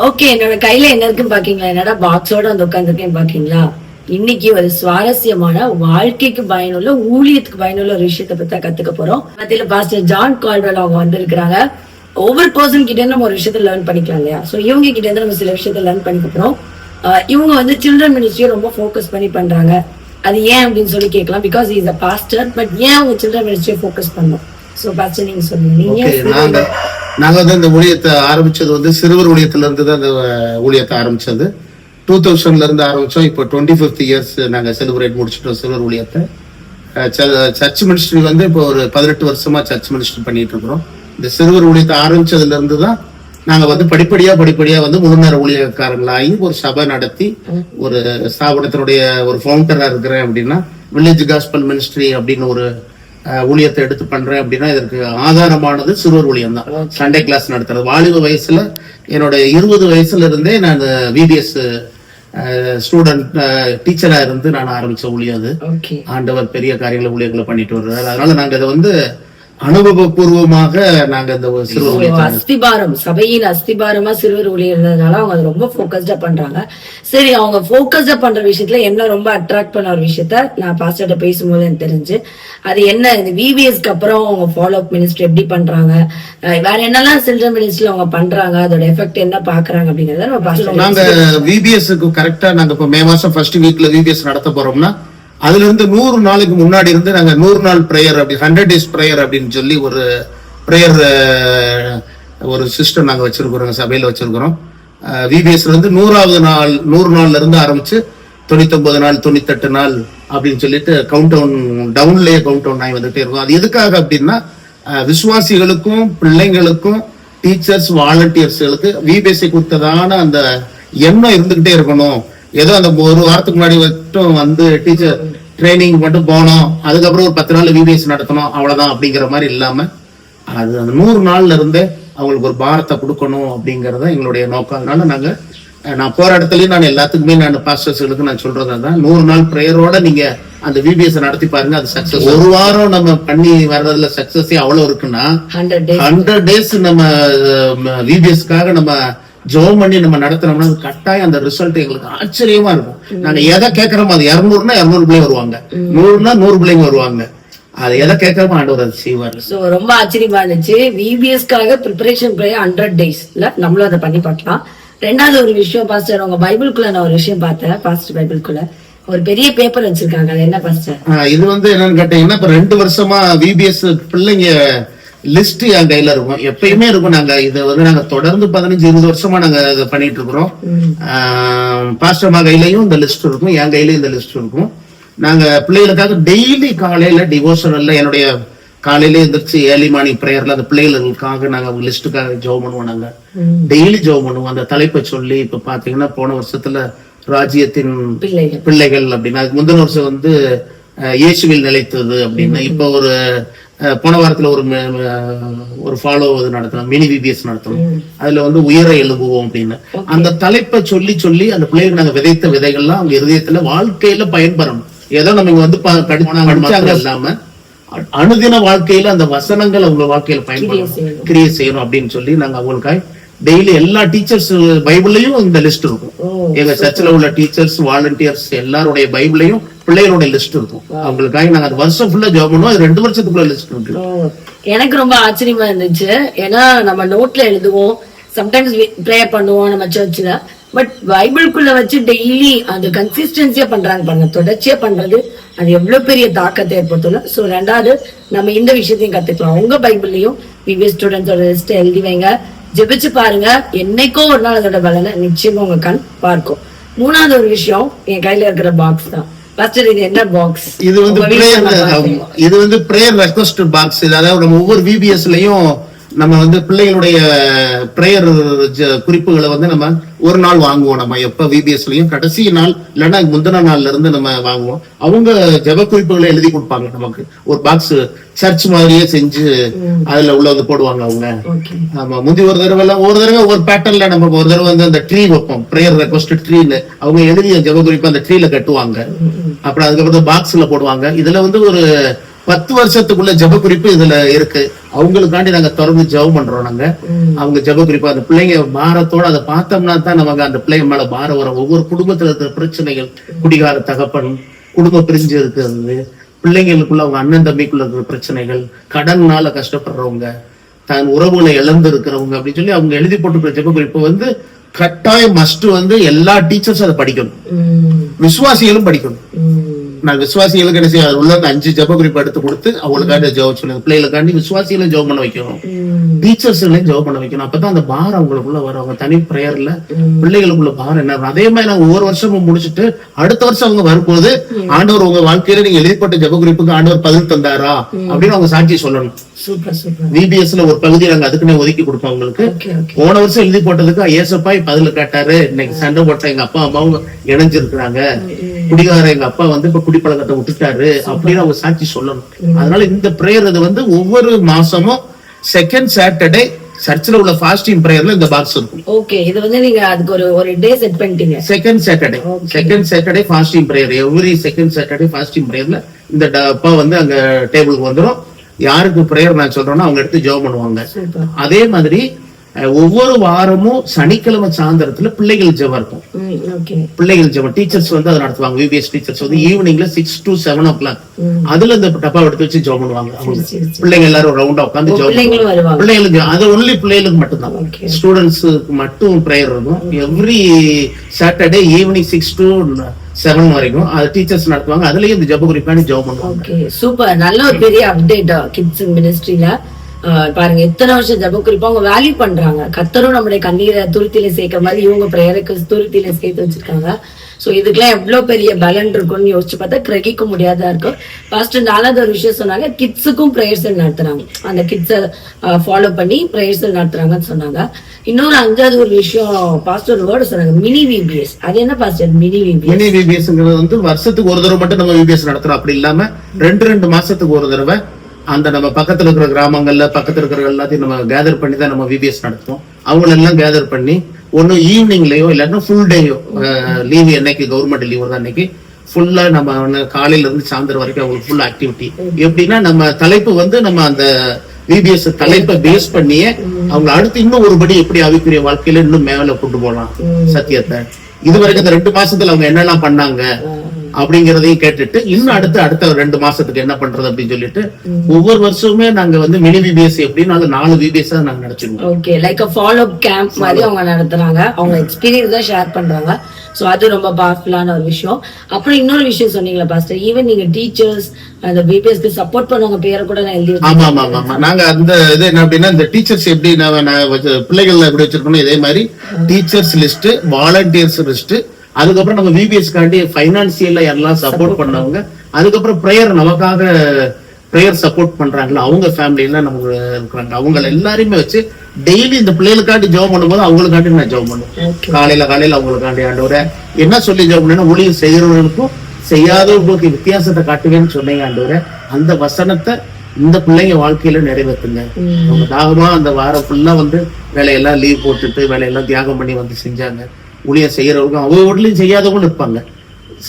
Okay, என்னோட கையில என்ன இருக்குன்னு பாக்கீங்களா? என்னடா பாக்ஸோட வந்து உட்காந்துருக்கேன் பாக்கீங்களா? இன்னைக்கு ஒரு சுவாரஸ்யமான வாழ்க்கைக்கு பயனுள்ள ஊழியத்துக்கு பயனுள்ள ஒரு விஷயத்தை பத்தி கத்துக்க போறோம். மத்தியில பாஸ்டர் ஜான் கால்வெல் அவங்க வந்திருக்கிறாங்க. ஒவ்வொரு பர்சன் கிட்ட நம்ம ஒரு விஷயத்த லேர்ன் பண்ணிக்கலாம் இல்லையா? சோ இவங்க கிட்ட இருந்து நம்ம சில விஷயத்த லேர்ன் பண்ணிக்க போறோம். இவங்க வந்து சில்ட்ரன் மினிஸ்ட்ரியை ரொம்ப ஃபோக்கஸ் பண்ணி பண்றாங்க. அது ஏன் அப்படின்னு சொல்லி கேட்கலாம். Because is a pastor. But ஏன் அவங்க சில்ட்ரன் மினிஸ்ட்ரியை ஃபோக்கஸ் பண்ணணும்? சோ பாஸ்டர் நீங்க சொல்லுங்க. நாங்க வந்து இந்த ஊழியத்தை ஆரம்பிச்சது வந்து சிறுவர் ஊழியத்துல இருந்து தான் இந்த ஊழியத்தை ஆரம்பிச்சது. 2000ல இருந்து ஆரம்பிச்சோம். இப்போ 25th இயர்ஸ் நாங்க செலிப்ரேட் முடிச்சிட்டோம் சிறுவர் ஊழியத்தை. சர்ச் மினிஸ்ட்ரி வந்து இப்போ ஒரு 18 வருஷமா சர்ச் மினிஸ்ட்ரி பண்ணிட்டு இருக்கிறோம். இந்த சிறுவர் ஊழியத்தை ஆரம்பிச்சதுல இருந்து தான் நாங்க வந்து படிப்படியா வந்து முழுநேர ஊழியக்காரங்களாகி ஒரு சபை நடத்தி ஒரு ஸ்தாபனத்தினுடைய ஒரு ஃபவுண்டரா இருக்கிறேன் அப்படின்னா வில்லேஜ் காஸ்பல் மினிஸ்ட்ரி அப்படின்னு ஒரு ஊழியத்தை எடுத்து பண்றேன் அப்படின்னா இதற்கு ஆதாரமானது சிறுவர் ஊழியம் தான். சண்டே கிளாஸ் நடத்துறது. வாலிப வயசுல என்னோட 20 வயசுல இருந்தே நான் விபிஎஸ் ஸ்டூடெண்ட் டீச்சரா இருந்து நான் ஆரம்பிச்ச ஊழியம் அது. ஆண்டவர் பெரிய காரியங்களை ஊழியர்களை பண்ணிட்டு வர்றாரு. அதனால நாங்க இதை வந்து அனுபவபூர்வமாக நாங்க இந்த சிறுவர் அஸ்திபாரம், சபையின் அஸ்திபாரமா சிறுவர் ஊழியர்னால அவங்க அதை ரொம்ப போக்கஸ்டா பண்றாங்க. சரி, அவங்க போக்கஸ்டா பண்ற விஷயத்துல என்ன ரொம்ப அட்ராக்ட் பண்ண ஒரு விஷயத்த நான் பாஸ்டர்ட்ட பேசும்போது எனக்கு தெரிஞ்சு அது என்ன, இந்த விபிஎஸ்க்கு அப்புறம் அவங்க ஃபாலோ அப் மினிஸ்ட்ரி எப்படி பண்றாங்க, வேற என்னெல்லாம் சில்ட்ரன் மினிஸ்ட்ரி அவங்க பண்றாங்க, அதோட எஃபெக்ட் என்ன பாக்குறாங்க அப்படிங்கறத நம்ம பாஸ்டர். நாங்க விபிஎஸ்க்கு கரெக்டா நாங்க இப்போ மே மாசம் ஃபர்ஸ்ட் வீக்ல விபிஎஸ் நடத்த போறோம்னா அதுல இருந்து 100 நாளுக்கு முன்னாடி இருந்து நாங்க 100 நாள் பிரேயர் அப்படி 100 days பிரேயர் அப்படின்னு சொல்லி ஒரு பிரேயர் ஒரு சிஸ்டம் நாங்க வச்சிருக்கிறோம், சபையில வச்சிருக்கிறோம். விபிஎஸ்ல இருந்து 100வது நாள் 100 நாள்ல இருந்து ஆரம்பிச்சு 99 நாள் 98 நாள் அப்படின்னு சொல்லிட்டு டவுன்லயே கவுண்ட் டவுன் ஆகி வந்துட்டே இருக்கும். அது எதுக்காக அப்படின்னா விசுவாசிகளுக்கும் பிள்ளைங்களுக்கும் டீச்சர்ஸ் வாலண்டியர்ஸ்களுக்கு விபிஎஸ்ஐ கொடுத்ததான அந்த எண்ணம் இருந்துகிட்டே இருக்கணும். ஏதோ அந்த ஒரு வாரத்துக்கு முன்னாடி மட்டும் வந்து டீச்சர் ட்ரைனிங் மட்டும் போனோம், அதுக்கப்புறம் ஒரு 10 நாள் விபிஎஸ் நடத்தணும் அவ்வளவுதான் அப்படிங்கிற மாதிரி இல்லாம அது அந்த 100 நாள்ல இருந்தே அவங்களுக்கு ஒரு பாரத்தை கொடுக்கணும் அப்படிங்கறத எங்களுடைய நோக்கம். அதனால நான் போற இடத்துலயும் நான் எல்லாத்துக்குமே நான் பாஸ்டர்ஸ்களுக்கு நான் சொல்றதுதான் 100 நாள் பிரேயரோட நீங்க அந்த விபிஎஸ் நடத்தி பாருங்க, அது சக்சஸ். ஒரு வாரம் நம்ம பண்ணி வர்றதுல சக்சஸ் அவ்வளவு இருக்குன்னா 100 days நம்ம விபிஎஸ்க்காக நம்ம ஜோம் பண்ணி நம்ம நடத்தினோம்னா கட்டாயம் அந்த ரிசல்ட் எங்களுக்கு ஆச்சரியமா இருக்கும். நாங்க எதை கேட்கறோமோ அது 200னா 200 பிள்ளைங்க வருவாங்க, 100னா 100 பிள்ளைங்க வருவாங்க. அது எதை கேட்கறோமோ ஆண்டவர் அதை செய்வார். சோ ரொம்ப ஆச்சரியமா இருந்துச்சு. விபிஎஸ்க்காக ப்ரிப்பரேஷன் பிரேயர் 100 days நம்மளும் அதை பண்ணி பார்க்கலாம். ரெண்டாவது ஒரு விஷயம் பாஸ்டர், உங்க பைபிள்குள்ள நான் ஒரு விஷயம் பார்த்தேன். பாஸ்டர் பைபிள்குள்ள ஒரு பெரிய பேப்பர் வச்சிருக்காங்க. அது என்ன பாஸ்டர்? இது வந்து என்னன்னு கேட்டீங்கன்னா இப்ப 2 வருஷமா விபிஎஸ் பிள்ளைங்க லிஸ்ட் என் கையில இருக்கும், எப்பயுமே இருக்கும். நாங்க இதை வந்து நாங்க தொடர்ந்து 15-20 வருஷமா நாங்க இதை பண்ணிட்டு இருக்கிறோம். பாஸ்டர்மா கையிலயும் இந்த லிஸ்ட் இருக்கும், என் கையிலயும் இந்த லிஸ்ட் இருக்கும். நாங்க பிள்ளைகளுக்காக டெய்லி காலையில டிவோஷனல்ல என்னுடைய காலையில எந்திரிச்சு ஏர்லி மார்னிங் பிரேயர்ல அந்த பிள்ளைகளுக்காக நாங்க லிஸ்டுக்காக ஜெபம் பண்ணுவோம். நாங்க டெய்லி ஜெபம் பண்ணுவோம் அந்த தலைப்பை சொல்லி. இப்ப பாத்தீங்கன்னா போன வருஷத்துல ராஜ்யத்தின் பிள்ளைகள் அப்படின்னா, அதுக்கு முந்தின வருஷம் வந்து இயேசுவில் நிலைத்தது அப்படின்னு. இப்ப ஒரு போன வாரத்துல ஒரு ஃபாலோ நடத்தணும், மினி விபிஎஸ் நடத்தணும். அதுல வந்து உயர எழுப்புவோம் அப்படின்னு அந்த தலைப்பை சொல்லி சொல்லி அந்த பிள்ளைகள் நாங்க விதைத்த விதைகள்லாம் அவங்க இருதயத்துல வாழ்க்கையில பயன்பெறணும். ஏதோ நம்ம இங்க வந்து படிச்சாங்க இல்லாம அனுதின வாழ்க்கையில அந்த வசனங்கள் அவங்க வாழ்க்கையில பயன்படணும், கிரியேட் செய்யணும் அப்படின்னு சொல்லி நாங்க அவங்களுக்காக டெய்லி எல்லா டீச்சர்ஸ் பைபிள்லயும் இந்த லிஸ்ட் இருக்கும். எங்க சர்ச்சில் உள்ள டீச்சர்ஸ் வாலண்டியர்ஸ் எல்லாருடைய பைபிளையும் பிள்ளைகளுடைய லிஸ்ட் இருக்கும். அவங்களுக்காக நாங்க அது வருஷம் ஃபுல்லா ஜாப் பண்ணுவோம். அது 2 வருஷத்துக்குள்ள லிஸ்ட் இருக்கு. எனக்கு ரொம்ப ஆச்சரியமா இருந்துச்சு. ஏன்னா நம்ம நோட்ல எழுதுவோம், சம்டைம்ஸ் ப்ரேயர் பண்ணுவோம் நம்ம சர்ச்ல. பட் பைபிள்குள்ள வச்சு டெய்லி அது கன்சிஸ்டன்சியா பண்றாங்க பாருங்க, தொடர்ச்சியா பண்றது அது எவ்வளவு பெரிய தாக்கத்தை ஏற்படுத்தல. சோ ரெண்டாவது நம்ம இந்த விஷயத்தையும் கத்துக்கலாம். உங்க பைபிள்லயும் விபிஎஸ் ஸ்டூடெண்ட்ஸோட லிஸ்ட் எழுதி வைங்க, ஜெபிச்சு பாருங்க. என்னைக்கோ ஒரு நாள் அதோட பலனை நிச்சயமா உங்க கண் பார்க்கும். மூணாவது ஒரு விஷயம், என் கையில இருக்கிற பாக்ஸ் தான். பாஸ்டர் இது என்ன பாக்ஸ்? இது வந்து பிரேயர் ரெக்வெஸ்ட் பாக்ஸ். அதாவது நம்ம ஒவ்வொரு விபிஎஸ்லயும் நம்ம வந்து பிள்ளைகளுடைய பிரேயர் குறிப்புகளை வந்து நம்ம ஒரு நாள் வாங்குவோம். நம்ம எப்ப விபிஎஸ்லயும் கடைசி நாள் இல்லைன்னா முந்தின நாள்ல இருந்து நம்ம வாங்குவோம். அவங்க ஜெப குறிப்புகளை எழுதி கொடுப்பாங்க நமக்கு. ஒரு பாக்ஸ் சர்ச் மாதிரியே செஞ்சு அதுல உள்ள வந்து போடுவாங்க அவங்க. ஆமா, முந்தி ஒரு தடவை ஒரு பேட்டர்ன்ல நம்ம ஒரு தடவை வந்து அந்த ட்ரீ வைப்போம், பிரேயர் ரெக்வெஸ்ட் ட்ரீன்னு. அவங்க எழுதிய ஜெப குறிப்பு அந்த ட்ரீல கட்டுவாங்க. அப்புறம் அதுக்கப்புறம் பாக்ஸ்ல போடுவாங்க. இதுல வந்து ஒரு 10 வருஷத்துக்குள்ள ஜெப குறிப்பு இதுல இருக்கு. அவங்களுக்காண்டி நாங்க தொடர்ந்து ஜெபம் பண்றோம். நாங்க அவங்க ஜெப குறிப்பு அந்த பிள்ளைங்க பாரத்தோட அதை பார்த்தோம்னா தான் நமக்கு அந்த பிள்ளைங்க மேல பாரம் வரும். ஒவ்வொரு குடும்பத்துல இருக்கிற பிரச்சனைகள், குடிகார தகப்பன், குடும்பம் பிரிஞ்சு இருக்கிறது, பிள்ளைங்களுக்குள்ள அவங்க அண்ணன் தம்பிக்குள்ள இருக்கிற பிரச்சனைகள், கடன்னால கஷ்டப்படுறவங்க, தன் உறவுகளை இழந்து இருக்கிறவங்க அப்படின்னு சொல்லி அவங்க எழுதி போட்டு ஜெப குறிப்பு கட்டாயம் மஸ்ட் எல்லா டீச்சர்ஸும் அதை படிக்கணும், விசுவாசிகளும் படிக்கணும். நான் விசுவாசிகளுக்கு என்ன செய்ய உள்ள 5 ஜெப குறிப்பு எடுத்து கொடுத்து அவங்களுக்காண்டி ஜெபம் சொல்லுங்க. பிள்ளைகளுக்காண்டி விசுவாசிகளும் ஜெபம் பண்ண வைக்கணும், டீச்சர்ஸ்களையும் ஜெபம் பண்ண வைக்கணும். அப்பதான் அந்த பாரம் அவங்களுக்குள்ள வரும். அவங்க தனி பிரேயர்ல பிள்ளைகளுக்குள்ள பாரம் என்ன. அதே மாதிரி நாங்க ஒவ்வொரு வருஷமும் முடிச்சுட்டு அடுத்த வருஷம் அவங்க வரும்போது ஆண்டவர் உங்க வாழ்க்கையில நீங்க எழுதிப்பட்ட ஜெப குறிப்புக்கு ஆண்டவர் பதில் தந்தாரா அப்படின்னு அவங்க சாட்சி சொல்லணும். VBSல ஒரு பகுதி நாங்க அதுக்குன்னே ஒதுக்கி கொடுப்போம் அவங்களுக்கு. போன வருஷம் எழுதி போட்டதுக்கு ஏசப்பாய் பதில் கேட்டாரு, இன்னைக்கு சண்டை போட்ட எங்க அப்பா அம்மாவும் இணைஞ்சிருக்கிறாங்க, குடிகார எங்க அப்பா இப்ப குடிப்பழக்கத்தை விட்டுட்டாரு அப்படின்னு அவங்க சாட்சி சொல்லணும். அதனால இந்த பிரேயர் இது ஒவ்வொரு மாசமும் செகண்ட் சாட்டர்டே சர்ச்சில் உள்ள ஃபாஸ்டிங் பிரேயர்ல இந்த பாக்ஸ் இருக்கும். ஓகே, இது நீங்க அதுக்கு ஒரு டே செட் பண்ணிட்டீங்க. Second Saturday fasting prayer, every second Saturday fasting பிரேயர்ல இந்த டப்பா அங்க டேபிளுக்கு வந்துரும். யாருக்கு பிரேயர் நான் சொல்றேன்னா அவங்க எடுத்து ஜெபம் பண்ணுவாங்க. அதே மாதிரி ஒவ்வொரு வாரமும் சனிக்கிழமை சாயந்தரத்துல பிள்ளைகள் ஜெபம் இருக்கும். பிள்ளைகள் ஜெபம் டீச்சர்ஸ் அதை நடத்துவாங்க. VBS டீச்சர்ஸ் ஈவினிங்ல 6 to 7 o'clock அதுல இந்த டப்பா எடுத்து வச்சு ஜெபம் பண்ணுவாங்க. பிள்ளைங்க எல்லாரும் ரவுண்டா உட்காந்து ஜெபம். பிள்ளைங்களுக்கு அது ஒன்லி பிள்ளைகளுக்கு மட்டும்தான், ஸ்டூடெண்ட்ஸுக்கு மட்டும் பிரேயர் இருக்கும். எவ்ரி சாட்டர்டே ஈவினிங் 6 to 7 வரைக்கும் அது டீச்சர்ஸ் நடத்துவாங்க. அதுலயும் இந்த ஜெப குறிப்பாண்டி ஜெபம் பண்ணுவாங்க. சூப்பர், நல்ல ஒரு பெரிய அப்டேட் கிட்ஸ் மினிஸ்ட்ரியில. பாருங்க எத்தனை வருஷம் ஜெப குறிப்பா அவங்க வேல்யூ பண்றாங்க. கர்த்தரும் நம்மளுடைய கண்ணீரை துருத்தில சேர்க்கிற மாதிரி இவங்க பிரேயருக்கு துருத்தில சேர்த்து வச்சிருக்காங்க. சோ இதுக்கெல்லாம் எவ்வளவு பெரிய பலன் இருக்கும்னு யோசிச்சு பார்த்தா கிரகிக்க முடியாதா இருக்கும். ஃபர்ஸ்ட் நாலாவது ஒரு விஷயம் சொன்னாங்க, கிட்ஸுக்கும் பிரேயர்ஸ் நடத்துறாங்க. அந்த கிட்ஸை ஃபாலோ பண்ணி பிரேயர்ஸ் நடத்துறாங்கன்னு சொன்னாங்க. இன்னொரு 5வது ஒரு விஷயம் பாஸ்டர் வேர்டு சொன்னாங்க, மினி VBS. அது என்ன பாஸ்டர் மினி VBS? மினி VBSங்கிறது வருஷத்துக்கு ஒரு தடவை மட்டும் நம்ம VBS நடத்துறோம். அப்படி இல்லாம 2 மாசத்துக்கு ஒரு தடவை அந்த நம்ம பக்கத்துல இருக்கிற கிராமங்கள்ல பக்கத்துல இருக்கிற எல்லாத்தையும் நம்ம கேதர் பண்ணி தான் நம்ம VBS நடத்துவோம். அவங்களெல்லாம் கேதர் பண்ணி ஒன்னு ஈவினிங்லயோ இல்லாட்டா ஃபுல் டேயோ, லீவ் என்னைக்கு கவர்மெண்ட் லீவ் தான் அன்னைக்கு ஃபுல்லா நம்ம காலையில இருந்து சாயந்தரம் வரைக்கும் அவங்களுக்கு ஃபுல் ஆக்டிவிட்டி. எப்படின்னா நம்ம தலைப்பு நம்ம அந்த VBS தலைப்பை பேஸ் பண்ணியே அவங்க அடுத்து இன்னும் ஒருபடி எப்படி ஆவிக்குரிய வாழ்க்கையில இன்னும் மேல கொண்டு போகலாம் சத்தியத்தை. இது வரைக்கும் இந்த 2 மாசத்துல அவங்க என்னெல்லாம் பண்ணாங்க அப்படிங்கறதையும் கேட்டுட்டு இன்னும் அடுத்த 2 மாசத்துக்கு என்ன பண்றது அப்படின்னு சொல்லிட்டு ஒவ்வொரு வருஷமுமே நாங்க மினி VBS எப்படின்னா 4 VBS நாங்க நடத்திடுவோம். Okay, like a follow up camp மாதிரி அவங்க நடத்துறாங்க. அவங்க எக்ஸ்பீரியன்ஸ் தான் ஷேர் பண்றாங்க. சோ அது ரொம்ப பவர்ஃபுல்லான ஒரு விஷயம். அப்புறம் இன்னொரு விஷயம் சொன்னீங்களா பாஸ்டர், ஈவன் நீங்க டீச்சர்ஸ் அந்த VBSக்கு சப்போர்ட் பண்ணவங்க பேரை கூட நான் எழுதி வச்சிருக்கேன். ஆமா, நாங்க அந்த இது என்ன அப்படின்னா இந்த டீச்சர்ஸ் எப்படி பிள்ளைகள் எப்படி வச்சிருக்கணும், இதே மாதிரி டீச்சர்ஸ் லிஸ்ட், வாலண்டியர்ஸ் லிஸ்ட், அதுக்கப்புறம் நம்ம VBS காண்டி பைனான்சியல்ல யாரெல்லாம் சப்போர்ட் பண்ணவங்க, அதுக்கப்புறம் பிரேயர் நமக்காக பிரேயர் சப்போர்ட் பண்றாங்களா அவங்க ஃபேமிலியில நமக்கு இருக்கிறாங்க. அவங்க எல்லாருமே வச்சு டெய்லி இந்த பிள்ளைகளுக்காண்டி ஜெபம் பண்ணும்போது அவங்களுக்காண்டி நான் ஜெபம் பண்ணுவேன். காலையில அவங்களுக்காண்டி ஆண்டவரை என்ன சொல்லி ஜெபம் பண்ணேன்னா, ஊழியம் செய்யறவங்களுக்கும் செய்யாதவங்களுக்கு வித்தியாசத்தை காட்டுவேன்னு சொன்னீங்க ஆண்டவரை. அந்த வசனத்தை இந்த பிள்ளைங்க வாழ்க்கையில நிறைவேற்றுங்க. அவங்க தாகமா அந்த வாரம் ஃபுல்லா வேலையெல்லாம் லீவ் போட்டுட்டு வேலையெல்லாம் தியாகம் பண்ணி செஞ்சாங்க. ஊழியம் செய்யறவங்க அவங்க வீட்லயும் செய்யாதவங்களும் இருப்பாங்க,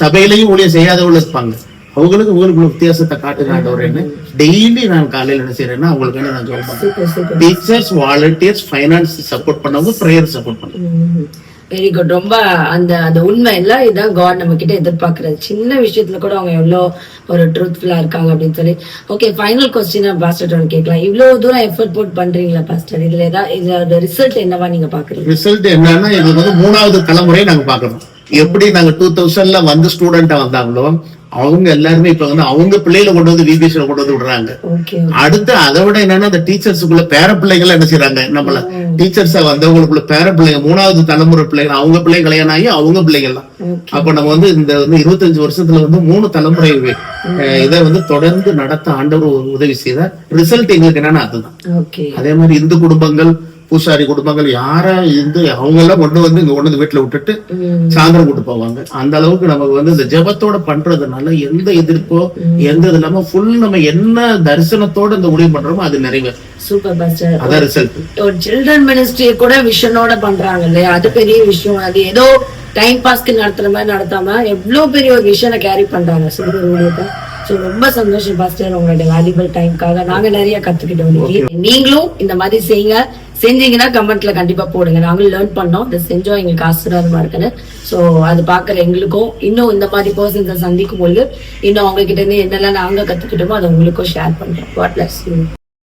சபையிலையும் ஊழியம் செய்யாதவங்களும் இருப்பாங்க. உங்களுக்கு வித்தியாசத்தை காட்டுங்க. டெய்லி நான் காலையில என்ன செய்யறேன்னா அவங்களுக்கு நான் சொல்றேன், டீச்சர்ஸ், வாலண்டியர்ஸ், ஃபைனான்ஸ் சப்போர்ட் பண்ணவங்க, பிரேயர் சப்போர்ட் பண்ணுவாங்க. Very good. ரொம்ப அந்த உண்மை இல்ல, இதான் காட் நம்ம கிட்ட எதிர்பார்க்கறது. சின்ன விஷயத்துல கூட அவங்க எவ்வளவு ஒரு ட்ரூத்ஃபுல்லா இருக்காங்க அப்படின்னு சொல்லி. ஓகே, ஃபைனல் கொஸ்டின் பாஸ்டர் கேட்கலாம். இவ்வளவு தூரம் எஃபர்ட் போட்டு பண்றீங்களா பாஸ்டர், இதுல ஏதாவது ரிசல்ட் என்னவா நீங்க பாக்குறீங்க? ரிசல்ட் என்னன்னா, இது 3வது தலைமுறையை நாங்க பாக்குறோம். எப்படி நாங்க 2000ல ஸ்டூடெண்டா வந்தாங்களோ அவங்க எல்லாருமே இப்ப அவங்க பிள்ளைகளை கொண்டு VBSல கொண்டு விடுறாங்க. அடுத்து அதை விட என்னன்னா அந்த டீச்சர்ஸுக்குள்ள பேர பிள்ளைகள் என்ன செய்யறாங்க, நம்மள டீச்சர்ஸா வந்தவங்களுக்குள்ள பேர பிள்ளைங்க, 3வது தலைமுறை பிள்ளைகள், அவங்க பிள்ளைங்க கல்யாணம் ஆகி அவங்க பிள்ளைகள்லாம். அப்ப நம்ம இந்த 25 வருஷத்துல 3 தலைமுறை இதை தொடர்ந்து நடத்த ஆண்டவர் உதவி செய்த ரிசல்ட் எங்களுக்கு என்னன்னா அதுதான். அதே மாதிரி இந்து குடும்பங்கள், பூசாரி குடும்பங்கள் யாரா இருந்து அவங்க எல்லாம் இங்க வீட்டுல விட்டுட்டு சாயந்தரம் கூட்டு போவாங்க. அந்த அளவுக்கு நமக்கு இந்த ஜெபத்தோட பண்றதுனால எந்த எதிர்ப்போ எந்த இது இல்லாம ஃபுல் நம்ம என்ன தரிசனத்தோட இந்த ஊழியம் பண்றோமோ அது நிறைவேறும். Super pastor. அதான் ரிசல்ட். ஒரு சில்ட்ரன் மினிஸ்ட்ரி கூட விஷனோட பண்றாங்க இல்லையா, அது பெரிய விஷயம். அது ஏதோ டைம் பாஸ்க்கு நடத்துற மாதிரி நடத்தாம எவ்வளவு பெரிய ஒரு விஷனை கேரி பண்றாங்க. சோ ரொம்ப சந்தோஷம் பாஸ்டர் உங்களோட வேல்யூபிள் டைம்க்காக நாங்க நிறைய கத்துக்கிட்டோம் இன்னைக்கு. நீங்களும் இந்த மாதிரி செய்யுங்க, செஞ்சீங்கன்னா கமெண்ட்ல கண்டிப்பா போடுங்க. நாங்களும் லேர்ன் பண்ணோம், இதை செஞ்சோம், எங்களுக்கு ஆசீர்வாதமா இருக்குன்னு. சோ அது பாக்குற எங்களுக்கும் இன்னும் இந்த மாதிரி பர்சன்ஸை சந்திக்கும் போது இன்னும் அவங்க கிட்ட இருந்து என்னெல்லாம் நாங்க கத்துக்கிட்டோமோ அதை உங்களுக்கும் ஷேர் பண்றோம். God bless you.